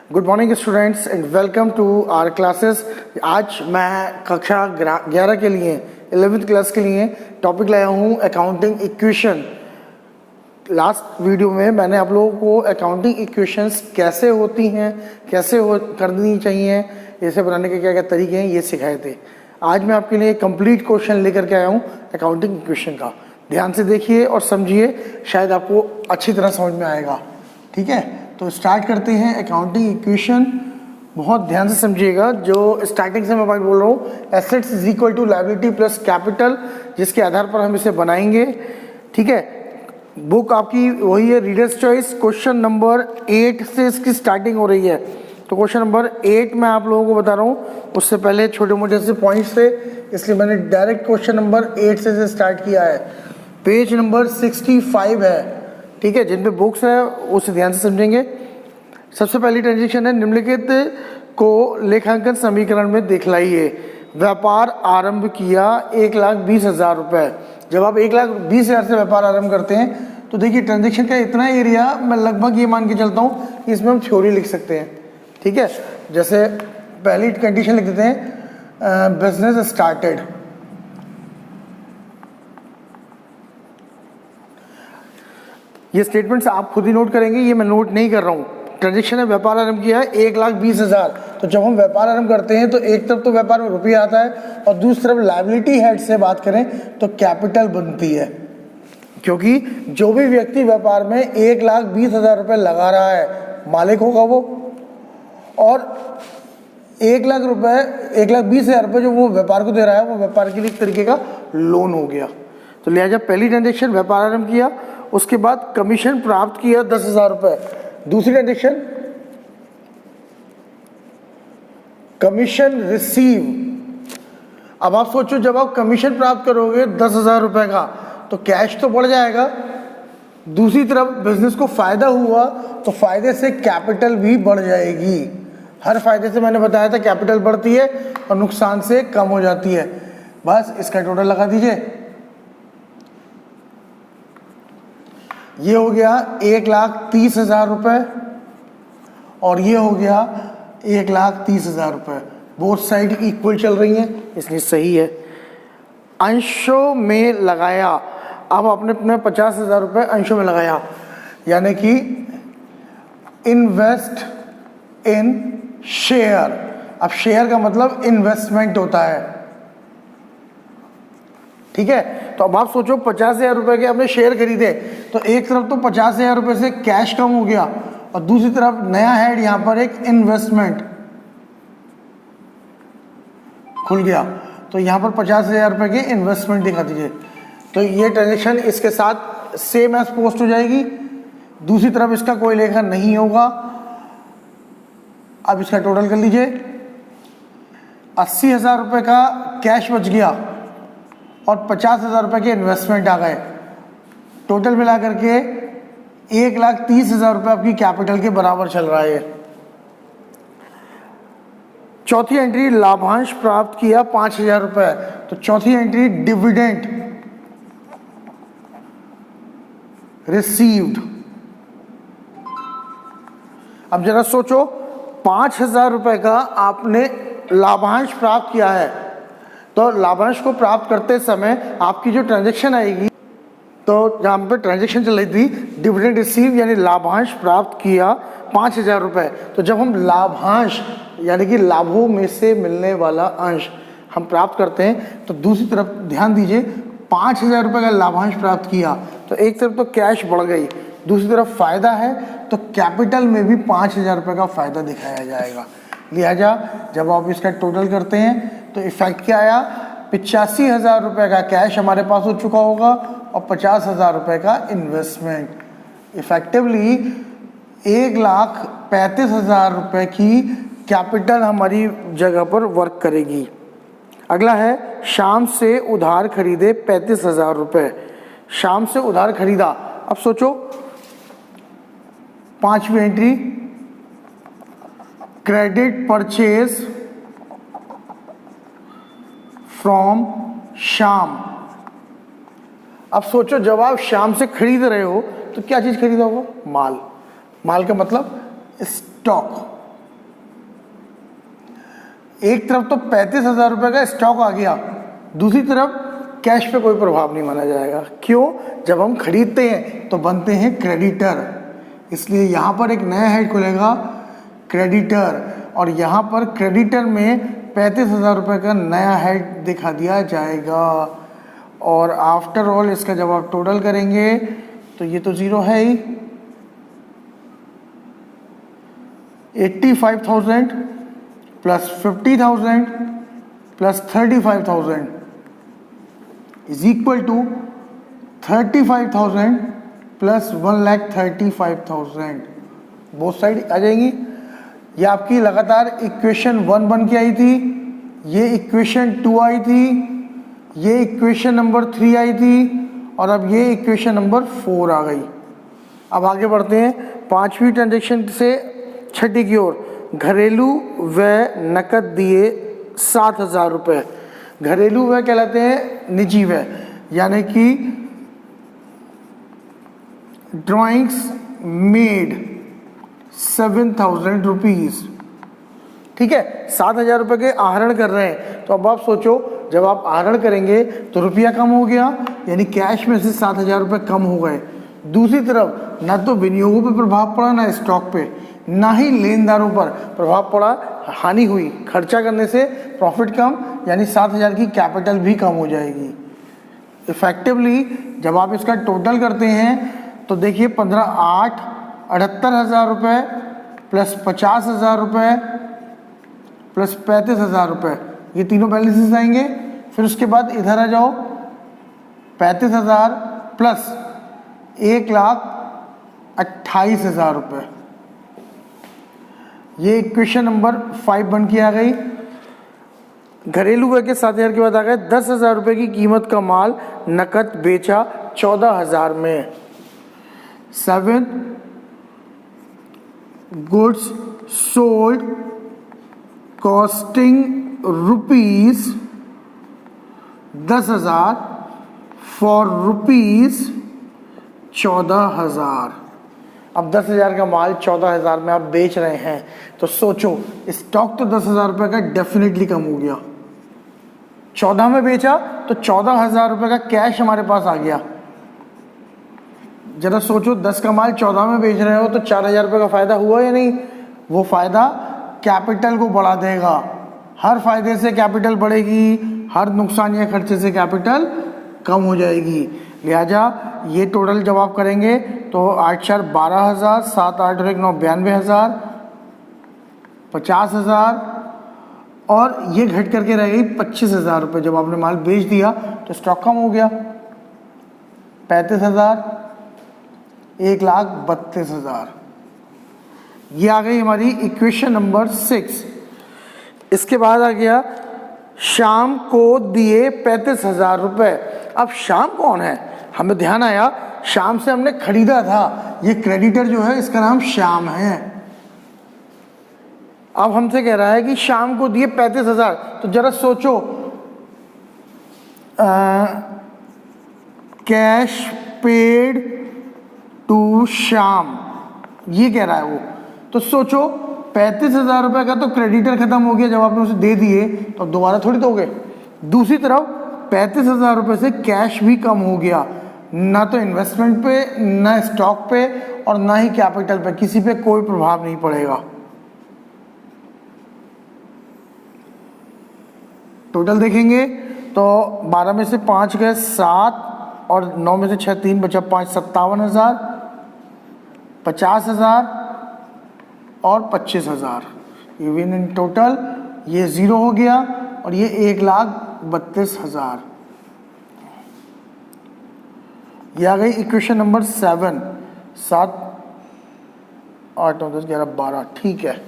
Good morning students and welcome to our classes. आज मैं कक्षा 11 के लिए 11th क्लास के लिए टॉपिक लाया हूँ अकाउंटिंग इक्वेशन। लास्ट वीडियो में मैंने आप लोगों को अकाउंटिंग इक्वेशंस कैसे होती हैं, कैसे करनी चाहिए, इसे बनाने के क्या क्या तरीके हैं, ये सिखाए थे। आज मैं आपके लिए कंप्लीट क्वेश्चन लेकर के आया हूँ अकाउंटिंग इक्वेशन का। ध्यान से देखिए और समझिए, शायद आपको अच्छी तरह समझ में आएगा। ठीक है, तो स्टार्ट करते हैं अकाउंटिंग इक्वेशन। बहुत ध्यान से समझिएगा। जो स्टार्टिंग से मैं बात बोल रहा हूँ, assets is equal to liability plus capital, जिसके आधार पर हम इसे बनाएंगे। ठीक है, बुक आपकी वही है, रीडर्स चॉइस। क्वेश्चन नंबर 8 से इसकी स्टार्टिंग हो रही है। तो क्वेश्चन नंबर 8 मैं आप लोगों को बता रहा हूँ, उससे पहले छोटे मोटे से पॉइंट्स थे, इसलिए मैंने डायरेक्ट क्वेश्चन नंबर 8 से स्टार्ट किया है। पेज नंबर 65 है। ठीक है, जिन पे बुक्स है उसे ध्यान से समझेंगे। सबसे पहली ट्रांजेक्शन है, निम्नलिखित को लेखांकन समीकरण में दिखलाइए। व्यापार आरंभ किया 1,20,000 रुपये। जब आप 1,20,000 से व्यापार आरंभ करते हैं तो देखिए ट्रांजेक्शन का इतना एरिया, मैं लगभग ये मान के चलता हूँ कि इसमें हम थ्योरी लिख सकते हैं। ठीक है, जैसे पहली कंडीशन लिख देते हैं, बिजनेस स्टार्टेड। ये स्टेटमेंट्स आप खुद ही नोट करेंगे, ये मैं नोट नहीं कर रहा हूँ। ट्रांजेक्शन है, व्यापार आरंभ किया है 1,20,000। तो जब हम व्यापार आरंभ करते हैं तो एक तरफ तो व्यापार में रुपया आता है और दूसरी तरफ लायबिलिटी हेड से बात करें तो कैपिटल बनती है। क्योंकि जो भी व्यक्ति व्यापार में 1,20,000 रुपये लगा रहा है, मालिक होगा वो, और 1,20,000 रुपये जो वो व्यापार को दे रहा है, वो व्यापार के लिए एक तरीके का लोन हो गया। तो लिहाजा पहली ट्रांजेक्शन व्यापार आरंभ किया, उसके बाद कमीशन प्राप्त किया 10,000 रुपये। दूसरी ट्रांजेक्शन कमीशन रिसीव। अब आप सोचो, जब आप कमीशन प्राप्त करोगे 10,000 रुपये का तो कैश तो बढ़ जाएगा, दूसरी तरफ बिजनेस को फायदा हुआ तो फायदे से कैपिटल भी बढ़ जाएगी। हर फायदे से मैंने बताया था कैपिटल बढ़ती है और नुकसान से कम हो जाती है। बस इसका टोटल लगा दीजिए। ये हो गया 1,30,000 रुपये और ये हो गया 1,30,000 रुपये। बोथ साइड इक्वल चल रही हैं, इसलिए सही है। अंशों में लगाया। अब आपने अपने 50,000 रुपये अंशों में लगाया, यानी कि इन्वेस्ट इन शेयर। अब शेयर का मतलब इन्वेस्टमेंट होता है। ठीक है, तो अब आप सोचो 50,000 रुपये के आपने शेयर खरीदे, तो एक तरफ तो 50,000 रुपये से कैश कम हो गया और दूसरी तरफ नया हेड यहाँ पर एक इन्वेस्टमेंट खुल गया। तो यहाँ पर 50,000 रुपये के इन्वेस्टमेंट दिखा दीजिए। तो ये ट्रांजेक्शन इसके साथ सेम एज पोस्ट हो जाएगी। दूसरी तरफ इसका कोई लेखा नहीं होगा। अब इसका टोटल कर लीजिए। 80,000 रुपये का कैश बच गया और 50,000 रुपये के इन्वेस्टमेंट आ गए। टोटल मिला करके 1,30,000 रुपये आपकी कैपिटल के बराबर चल रहा है। चौथी एंट्री, लाभांश प्राप्त किया 5,000 रुपये। तो चौथी एंट्री डिविडेंड रिसीव्ड। अब जरा सोचो, 5,000 रुपये का आपने लाभांश प्राप्त किया है, तो लाभांश को प्राप्त करते समय आपकी जो ट्रांजैक्शन आएगी, तो जहाँ पे ट्रांजैक्शन चल रही थी डिविडेंड रिसीव यानी लाभांश प्राप्त किया 5,000 रुपये। तो जब हम लाभांश यानी कि लाभों में से मिलने वाला अंश हम प्राप्त करते हैं, तो दूसरी तरफ ध्यान दीजिए, 5,000 रुपये का लाभांश प्राप्त किया तो एक तरफ तो कैश बढ़ गई, दूसरी तरफ फायदा है तो कैपिटल में भी 5,000 रुपये का फायदा दिखाया जाएगा। लिहाजा जब आप इसका टोटल करते हैं तो इफेक्ट क्या आया, 85,000 रुपये का कैश हमारे पास हो चुका होगा और 50,000 रुपये का इन्वेस्टमेंट। इफेक्टिवली 1,35,000 रुपये की कैपिटल हमारी जगह पर वर्क करेगी। अगला है, शाम से उधार खरीदे 35,000 रुपये। शाम से उधार खरीदा। अब सोचो, पांचवी एंट्री, क्रेडिट परचेज फ्रॉम शाम। अब सोचो, जब आप शाम से खरीद रहे हो तो क्या चीज खरीदा होगा, माल। माल का मतलब स्टॉक। एक तरफ तो 35,000 रुपये का स्टॉक आ गया, दूसरी तरफ कैश पे कोई प्रभाव नहीं माना जाएगा। क्यों? जब हम खरीदते हैं तो बनते हैं क्रेडिटर, इसलिए यहाँ पर एक नया हेड खुलेगा क्रेडिटर, और यहाँ पर क्रेडिटर में 35,000 रुपये का नया हेड दिखा दिया जाएगा। और आफ्टर ऑल इसका जब आप टोटल करेंगे तो ये तो ज़ीरो है ही। 85,000 plus 50,000 plus 35,000 is equal to 35,000 plus 1,35,000। Both side आ जाएंगी। ये आपकी लगातार इक्वेशन 1 बन के आई थी, ये इक्वेशन 2 आई थी, ये इक्वेशन नंबर 3 आई थी, और अब ये इक्वेशन नंबर 4 आ गई। अब आगे बढ़ते हैं 5वीं ट्रांजेक्शन से 6ठी की ओर। घरेलू व्यय नकद दिए 7,000 रुपये। घरेलू व्यय कहलाते हैं निजी व्यय, यानी कि ड्राइंग्स मेड 7,000 रुपीज़। ठीक है, 7,000 रुपये के आहरण कर रहे हैं, तो अब आप सोचो जब आप आहरण करेंगे तो रुपया कम हो गया, यानी कैश में से 7,000 रुपये कम हो गए। दूसरी तरफ ना तो विनियोगों पर प्रभाव पड़ा, ना स्टॉक पे, ना ही लेनदारों पर प्रभाव पड़ा, हानि हुई। खर्चा करने से प्रॉफिट कम, यानी 7,000 की कैपिटल भी कम हो जाएगी। इफेक्टिवली जब आप इसका टोटल करते हैं तो देखिए 15 8 78,000 रुपये प्लस 50,000 रुपये प्लस 35,000 रुपये, ये तीनों बैलेंसेस आएंगे। फिर उसके बाद इधर आ जाओ, 35,000 प्लस 1,28,000 रुपये, ये इक्वेशन नंबर 5 बन के आ गई। घरेलू व्यय के 7,000 के बाद आ गए 10,000 रुपये की कीमत का माल नकद बेचा 14,000 में। 7 goods sold costing rupees 10,000 for rupees 14,000। अब 10,000 का माल 14,000 में आप बेच रहे हैं, तो सोचो स्टॉक तो 10,000 रुपये का डेफिनेटली कम हो गया। 14 में बेचा तो 14,000 रुपये का कैश हमारे पास आ गया। जरा सोचो 10 का माल 14 में बेच रहे हो तो 4,000 रुपये का फ़ायदा हुआ या नहीं? वो फ़ायदा कैपिटल को बढ़ा देगा। हर फायदे से कैपिटल बढ़ेगी, हर नुकसान या खर्चे से कैपिटल कम हो जाएगी। लिहाजा ये टोटल जब आप करेंगे तो 8 4 12,000, 7 8 और 1 9 92,000, 50,000, और ये घट करके रह गई 25,000 रुपये। जब आपने माल बेच दिया तो स्टॉक कम हो गया, 35,000, 1,32,000। ये आ गई हमारी इक्वेशन नंबर 6। इसके बाद आ गया श्याम को दिए 35,000 रुपये। अब श्याम कौन है? हमें ध्यान आया श्याम से हमने खरीदा था, ये क्रेडिटर जो है इसका नाम श्याम है। अब हमसे कह रहा है कि श्याम को दिए 35,000, तो जरा सोचो कैश पेड टू श्याम, ये कह रहा है वो। तो सोचो 35,000 रुपये का तो क्रेडिटर खत्म हो गया, जब आपने उसे दे दिए तो दोबारा थोड़ी दोगे। दूसरी तरफ 35,000 रुपये से कैश भी कम हो गया, ना तो इन्वेस्टमेंट पे, ना स्टॉक पे, और ना ही कैपिटल पे, किसी पे कोई प्रभाव नहीं पड़ेगा। टोटल देखेंगे तो 12 में से 5 गए 7, और 9 में से 6 3 बचा 5, 57,000, 50,000 और 25,000। इवन इन टोटल ये 0 हो गया, और ये 1,32,000। ये आ गई इक्वेशन नंबर 7। 7 8 9 10 11 12, ठीक है।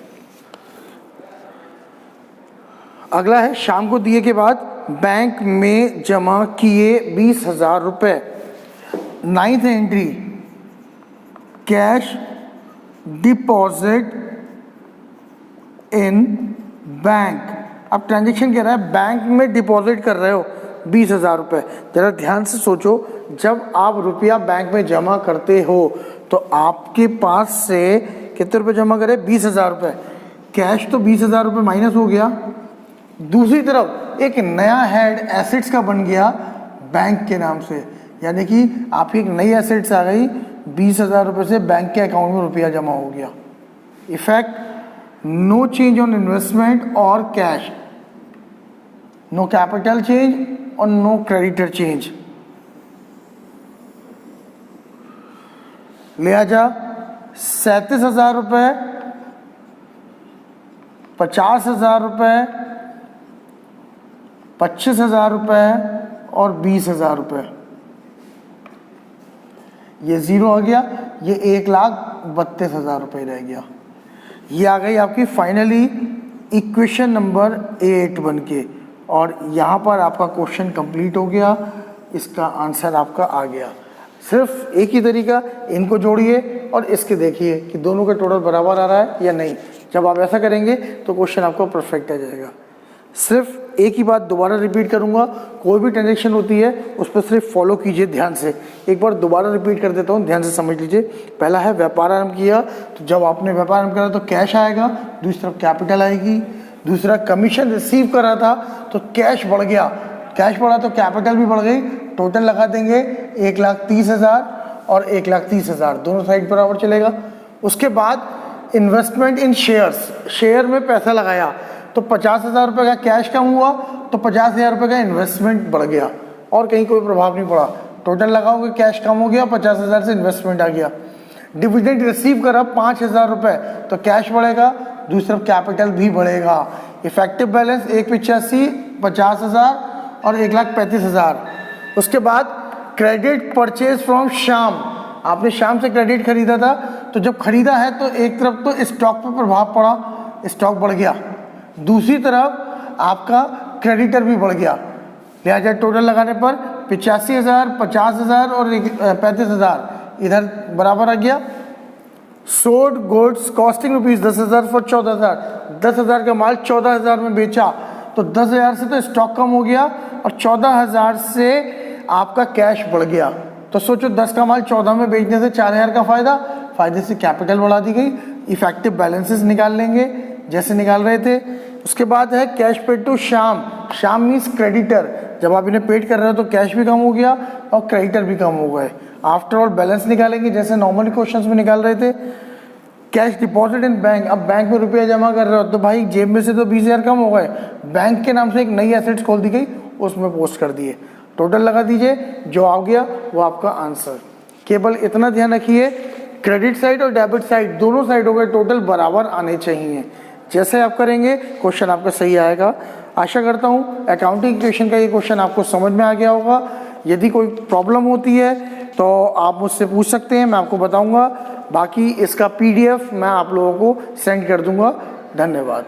अगला है शाम को दिए के बाद बैंक में जमा किए 20,000 रुपये। 9th entry cash deposit in bank. अब ट्रांजेक्शन कह रहा है बैंक में डिपॉजिट कर रहे हो 20,000 रुपये। जरा ध्यान से सोचो, जब आप रुपया बैंक में जमा करते हो तो आपके पास से कितने रुपये जमा करें? 20,000 रुपये। कैश तो 20,000 रुपये माइनस हो गया, दूसरी तरफ एक नया हेड एसेट्स का बन गया बैंक के नाम से, यानी कि आपकी एक नई एसेट्स आ गई, 20,000 रुपये से बैंक के अकाउंट में रुपया जमा हो गया। Effect, no change on investment और कैश, नो कैपिटल चेंज और नो क्रेडिटर चेंज। लिहाजा 37,000 रुपये, 50,000 रुपये, 25,000 रुपये और 20,000 रुपये, ये ज़ीरो आ गया, ये 1,32,000 रुपये रह गया। ये आ गई आपकी फाइनली इक्वेशन नंबर 8 बन के, और यहाँ पर आपका क्वेश्चन कंप्लीट हो गया, इसका आंसर आपका आ गया। सिर्फ एक ही तरीका, इनको जोड़िए और इसके देखिए कि दोनों का टोटल बराबर आ रहा है या नहीं। जब आप ऐसा करेंगे तो क्वेश्चन आपका परफेक्ट आ जाएगा। सिर्फ एक ही बात दोबारा रिपीट करूंगा, कोई भी ट्रांजेक्शन होती है उस पर सिर्फ फॉलो कीजिए ध्यान से। एक बार दोबारा रिपीट कर देता हूँ, ध्यान से समझ लीजिए। पहला है व्यापार आरंभ किया, तो जब आपने व्यापार आरंभ करा तो कैश आएगा, दूसरी तरफ कैपिटल आएगी। दूसरा कमीशन रिसीव करा था तो कैश बढ़ गया, कैश बढ़ा तो कैपिटल भी बढ़ गई, टोटल लगा देंगे 1,30,000 और 1,30,000, दोनों साइड बराबर चलेगा। उसके बाद इन्वेस्टमेंट इन शेयर्स, शेयर में पैसा लगाया तो 50,000 रुपये का कैश कम हुआ तो 50,000 रुपये का इन्वेस्टमेंट बढ़ गया, और कहीं कोई प्रभाव नहीं पड़ा। टोटल लगाओगे कैश कम हो गया, 50,000 से इन्वेस्टमेंट आ गया। डिविडेंड रिसीव करा 5,000 रुपये तो कैश बढ़ेगा, दूसरी तरफ कैपिटल भी बढ़ेगा। इफेक्टिव बैलेंस 1,85, 50,000 और 1,35,000। उसके बाद क्रेडिट परचेज फ्रॉम श्याम, आपने श्याम से क्रेडिट खरीदा था, तो जब खरीदा है तो एक तरफ तो स्टॉक पर प्रभाव पड़ा, स्टॉक बढ़ गया, दूसरी तरफ आपका क्रेडिटर भी बढ़ गया। लिहाजा टोटल लगाने पर 85,000, 50,000 और 35,000 इधर बराबर आ गया। Sold goods costing rupees 10,000 for 14,000, 10,000 का माल 14,000 में बेचा तो 10,000 से तो स्टॉक कम हो गया और 14,000 से आपका कैश बढ़ गया। तो सोचो 10 का माल 14 में बेचने से 4,000 का फायदा, फायदे से कैपिटल बढ़ा दी गई। इफेक्टिव बैलेंसेस निकाल लेंगे जैसे निकाल रहे थे। उसके बाद है cash paid to Shyam, Shyam means creditor, जब आप इन्हें पेड कर रहे हो तो कैश भी कम हो गया और क्रेडिटर भी कम हो गए। आफ्टर ऑल बैलेंस निकालेंगे जैसे नॉर्मल क्वेश्चंस में निकाल रहे थे। कैश डिपॉजिट इन बैंक, अब बैंक में रुपया जमा कर रहे हो तो भाई जेब में से तो 20,000 कम हो गए, बैंक के नाम से एक नई एसेट्स खोल दी गई, उसमें पोस्ट कर दिए, टोटल लगा दीजिए, जो आ गया वो आपका आंसर। केवल इतना ध्यान रखिए, क्रेडिट साइड और डेबिट साइड दोनों साइडों के टोटल बराबर आने चाहिए। जैसे आप करेंगे क्वेश्चन आपका सही आएगा। आशा करता हूँ अकाउंटिंग इक्वेशन का ये क्वेश्चन आपको समझ में आ गया होगा। यदि कोई प्रॉब्लम होती है तो आप मुझसे पूछ सकते हैं, मैं आपको बताऊंगा। बाकी इसका PDF मैं आप लोगों को सेंड कर दूंगा। धन्यवाद।